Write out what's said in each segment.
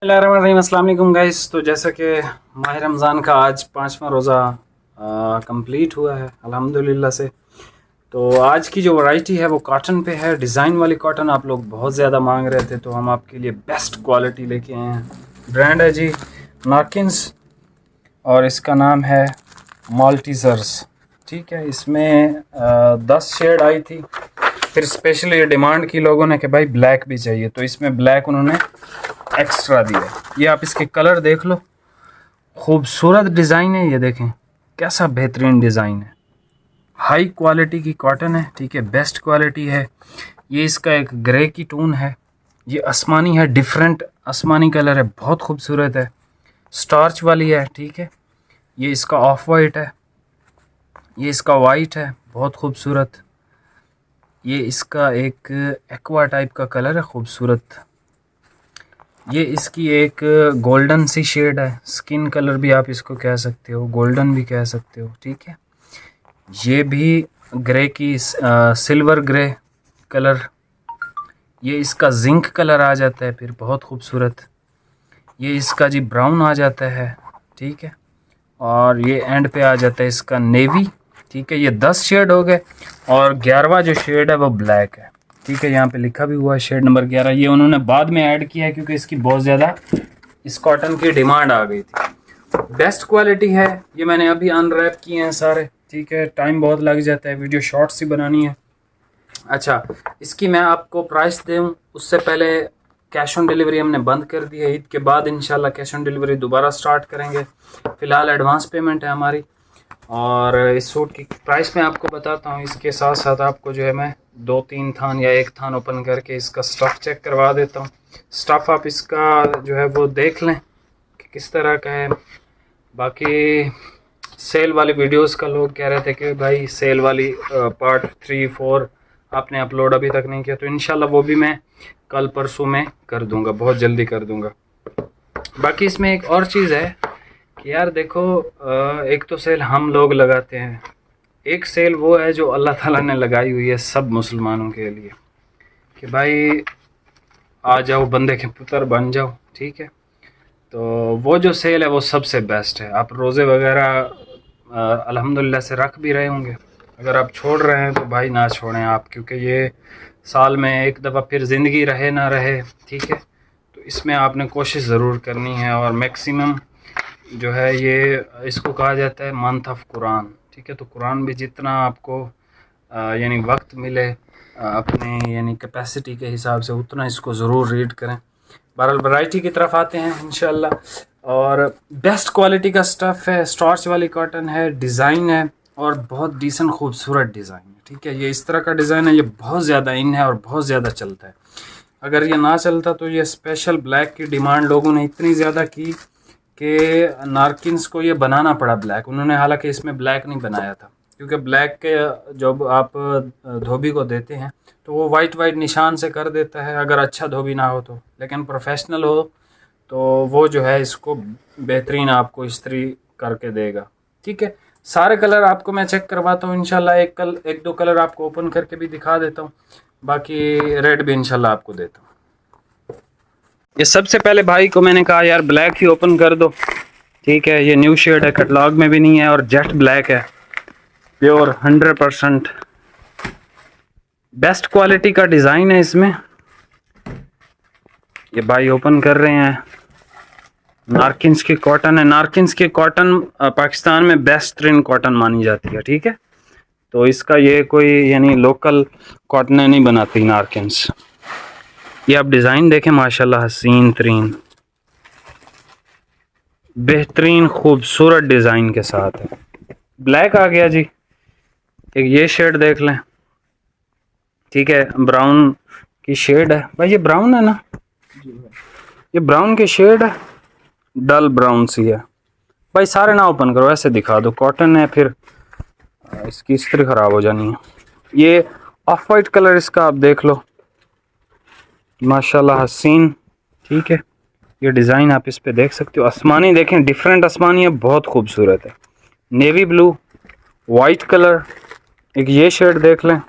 अस्सलाम वालेकुम गाइस। तो जैसा कि माह रमज़ान का आज 5वां रोज़ा कंप्लीट हुआ है अल्हम्दुलिल्लाह से। तो आज की जो वैरायटी है वो कॉटन पे है, डिज़ाइन वाली कॉटन। आप लोग बहुत ज़्यादा मांग रहे थे तो हम आपके लिए बेस्ट क्वालिटी लेके आए हैं। ब्रांड है जी नार्किन्स और इसका नाम है माल्टीजर्स। ठीक है, इसमें 10 शेड आई थी। फिर स्पेशली ये डिमांड की लोगों ने कि भाई ब्लैक भी चाहिए, तो इसमें ब्लैक उन्होंने एक्स्ट्रा दिया है। ये आप इसके कलर देख लो, खूबसूरत डिज़ाइन है। ये देखें कैसा बेहतरीन डिज़ाइन है। हाई क्वालिटी की कॉटन है, ठीक है, बेस्ट क्वालिटी है। ये इसका एक ग्रे की टोन है, ये आसमानी है, डिफरेंट आसमानी कलर है, बहुत खूबसूरत है। स्टार्च वाली है, ठीक है। ये इसका ऑफ वाइट है, ये इसका वाइट है, बहुत खूबसूरत। ये इसका एक एक्वा टाइप का कलर है, खूबसूरत। ये इसकी एक गोल्डन सी शेड है, स्किन कलर भी आप इसको कह सकते हो, गोल्डन भी कह सकते हो, ठीक है। ये भी ग्रे की सिल्वर ग्रे कलर। ये इसका जिंक कलर आ जाता है, फिर बहुत खूबसूरत। ये इसका जी ब्राउन आ जाता है, ठीक है। और ये एंड पे आ जाता है इसका नेवी, ठीक है। ये 10 शेड हो गए और 11वां जो शेड है वो ब्लैक है, ठीक है। यहाँ पे लिखा भी हुआ है शेड नंबर 11। ये उन्होंने बाद में ऐड किया है क्योंकि इसकी बहुत ज़्यादा इस कॉटन की डिमांड आ गई थी। बेस्ट क्वालिटी है। ये मैंने अभी अनरैप किए हैं सारे, ठीक है। टाइम बहुत लग जाता है, वीडियो शॉर्ट्स ही बनानी है। अच्छा, इसकी मैं आपको प्राइस दूँ उससे पहले कैश ऑन डिलीवरी हमने बंद कर दी है। ईद के बाद इंशाल्लाह कैश ऑन डिलीवरी दोबारा स्टार्ट करेंगे। फ़िलहाल एडवांस पेमेंट है हमारी। और इस सूट की प्राइस मैं आपको बताता हूँ। इसके साथ साथ आपको जो है मैं 2-3 थान या एक थान ओपन करके इसका स्टफ़ चेक करवा देता हूँ। स्टफ़ आप इसका जो है वो देख लें कि किस तरह का है। बाकी सेल वाली वीडियोस का लोग कह रहे थे कि भाई सेल वाली पार्ट 3-4 आपने अपलोड अभी तक नहीं किया, तो इंशाल्लाह वो भी मैं कल परसों में कर दूंगा, बहुत जल्दी कर दूंगा। बाकी इसमें एक और चीज़ है कि यार देखो, एक तो सेल हम लोग लगाते हैं, एक सेल वो है जो अल्लाह ताला ने लगाई हुई है सब मुसलमानों के लिए कि भाई आ जाओ, बंदे के पुत्र बन जाओ, ठीक है। तो वो जो सेल है वो सबसे बेस्ट है। आप रोज़े वगैरह अल्हम्दुलिल्लाह से रख भी रहे होंगे, अगर आप छोड़ रहे हैं तो भाई ना छोड़ें आप, क्योंकि ये साल में एक दफ़ा फिर ज़िंदगी रहे ना रहे, ठीक है। तो इसमें आपने कोशिश ज़रूर करनी है। और मैक्सिमम जो है ये इसको कहा जाता है मंथ ऑफ कुरान, ठीक है। तो कुरान भी जितना आपको यानी वक्त मिले अपने यानी कैपेसिटी के हिसाब से उतना इसको ज़रूर रीड करें। बहरहाल वैरायटी की तरफ आते हैं इंशाल्लाह। और बेस्ट क्वालिटी का स्टफ़ है, स्टार्च वाली कॉटन है, डिज़ाइन है और बहुत डिसेंट खूबसूरत डिज़ाइन है, ठीक है। ये इस तरह का डिज़ाइन है, ये बहुत ज़्यादा इन है और बहुत ज़्यादा चलता है। अगर ये ना चलता तो ये स्पेशल ब्लैक की डिमांड लोगों ने इतनी ज़्यादा की कि नार्किन्स को ये बनाना पड़ा ब्लैक। उन्होंने हालांकि इसमें ब्लैक नहीं बनाया था, क्योंकि ब्लैक के जब आप धोबी को देते हैं तो वो वाइट वाइट निशान से कर देता है, अगर अच्छा धोबी ना हो तो। लेकिन प्रोफेशनल हो तो वो जो है इसको बेहतरीन आपको इस्त्री करके देगा, ठीक है। सारे कलर आपको मैं चेक करवाता हूँ इंशाल्लाह। एक दो कलर आपको ओपन करके भी दिखा देता हूँ, बाकी रेड भी इंशाल्लाह आपको देता हूँ। ये सबसे पहले भाई को मैंने कहा यार ब्लैक ही ओपन कर दो, ठीक है। ये न्यू शेड है, कैटलॉग में भी नहीं है और जेट ब्लैक है, प्योर 100% बेस्ट क्वालिटी का डिज़ाइन है इसमें। ये भाई ओपन कर रहे हैं। नार्किन्स की कॉटन है। नार्किन्स की कॉटन पाकिस्तान में बेस्ट कॉटन मानी जाती है, ठीक है। तो इसका ये कोई यानी लोकल कॉटन नहीं बनाती नार्किन्स। ये आप डिज़ाइन देखें, माशाल्लाह हसीन तरीन बेहतरीन खूबसूरत डिज़ाइन के साथ है। ब्लैक आ गया जी। एक ये शेड देख लें, ठीक है, ब्राउन की शेड है। भाई ये ब्राउन है ना, ये ब्राउन की शेड है, डल ब्राउन सी है। भाई सारे ना ओपन करो, ऐसे दिखा दो, कॉटन है फिर इसकी इस्त्री ख़राब हो जानी है। ये ऑफ वाइट कलर इसका आप देख लो, माशाल्लाह हसीन, ठीक है। ये डिज़ाइन आप इस पे देख सकते हो। आसमानी देखें, डिफरेंट आसमानी है, बहुत खूबसूरत है। नेवी ब्लू, वाइट कलर, एक ये शेड देख लें,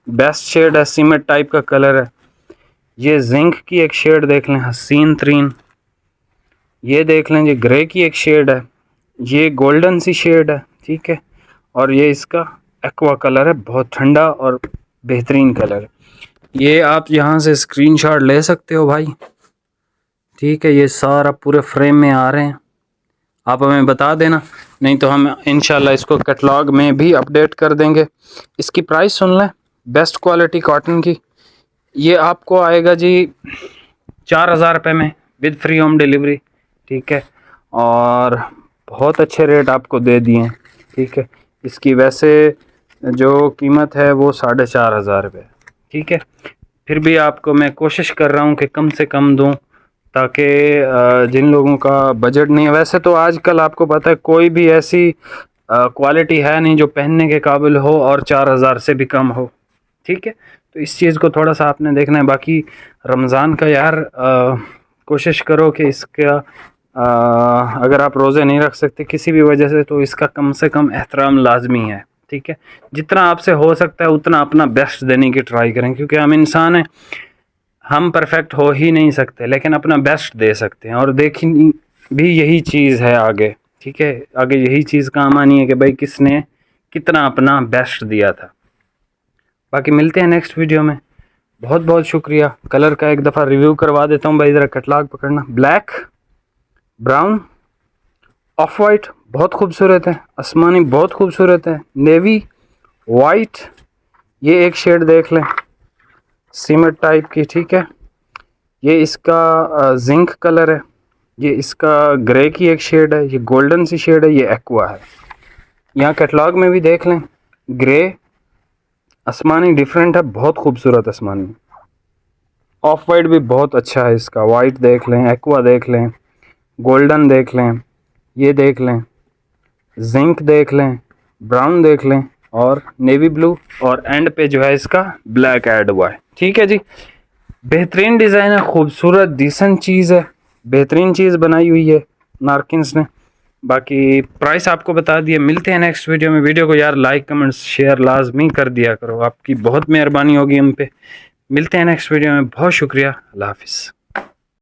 बेस्ट शेड है, सीमेंट टाइप का कलर है। ये जिंक की एक शेड देख लें, हसीन तरीन। ये देख लें, ये ग्रे की एक शेड है, ये गोल्डन सी शेड है, ठीक है। और ये इसका एक्वा कलर है, बहुत ठंडा और बेहतरीन कलर है। ये आप यहाँ से स्क्रीनशॉट ले सकते हो भाई, ठीक है। ये सारा पूरे फ्रेम में आ रहे हैं, आप हमें बता देना, नहीं तो हम इंशाल्लाह इसको कैटलॉग में भी अपडेट कर देंगे। इसकी प्राइस सुन लें, बेस्ट क्वालिटी कॉटन की ये आपको आएगा जी 4000 रुपये में विद फ्री होम डिलीवरी, ठीक है। और बहुत अच्छे रेट आपको दे दिए हैं, ठीक है। इसकी वैसे जो कीमत है वो 4500 रुपये, ठीक है। फिर भी आपको मैं कोशिश कर रहा हूँ कि कम से कम दूँ, ताकि जिन लोगों का बजट नहीं है, वैसे तो आजकल आपको पता है कोई भी ऐसी क्वालिटी है नहीं जो पहनने के काबिल हो और 4000 से भी कम हो, ठीक है। तो इस चीज़ को थोड़ा सा आपने देखना है। बाकी रमज़ान का यार कोशिश करो कि इसका अगर आप रोज़े नहीं रख सकते किसी भी वजह से, तो इसका कम से कम एहतराम लाजमी है, ठीक है। जितना आपसे हो सकता है उतना अपना बेस्ट देने की ट्राई करें, क्योंकि हम इंसान हैं, हम परफेक्ट हो ही नहीं सकते, लेकिन अपना बेस्ट दे सकते हैं। और देखनी भी यही चीज़ है आगे, ठीक है। आगे यही चीज़ काम आनी है कि भाई किसने कितना अपना बेस्ट दिया था। बाकी मिलते हैं नेक्स्ट वीडियो में। बहुत बहुत शुक्रिया। कलर का एक दफ़ा रिव्यू करवा देता हूँ भाई, ज़रा कैटलॉग पकड़ना। ब्लैक, ब्राउन, ऑफ वाइट बहुत खूबसूरत है, आसमानी बहुत खूबसूरत है, नेवी, वाइट, ये एक शेड देख लें सीमेंट टाइप की, ठीक है। ये इसका जिंक कलर है, ये इसका ग्रे की एक शेड है, ये गोल्डन सी शेड है, ये एक्वा है। यहाँ कैटलॉग में भी देख लें, ग्रे आसमानी डिफरेंट है, बहुत खूबसूरत आसमानी। ऑफ वाइट भी बहुत अच्छा है इसका, वाइट देख लें, एक्वा देख लें, गोल्डन देख लें, ये देख लें, जिंक देख लें, ब्राउन देख लें, और नेवी ब्लू, और एंड पे जो है इसका ब्लैक ऐड हुआ है, ठीक है जी। बेहतरीन डिज़ाइन है, खूबसूरत डिसेंट चीज़ है, बेहतरीन चीज़ बनाई हुई है नारकिन्स ने। बाकी प्राइस आपको बता दिए। मिलते हैं नेक्स्ट वीडियो में। वीडियो को यार लाइक कमेंट शेयर लाजमी कर दिया करो, आपकी बहुत मेहरबानी होगी हम पे। मिलते हैं नेक्स्ट वीडियो में। बहुत शुक्रिया। अल्लाह हाफिज़।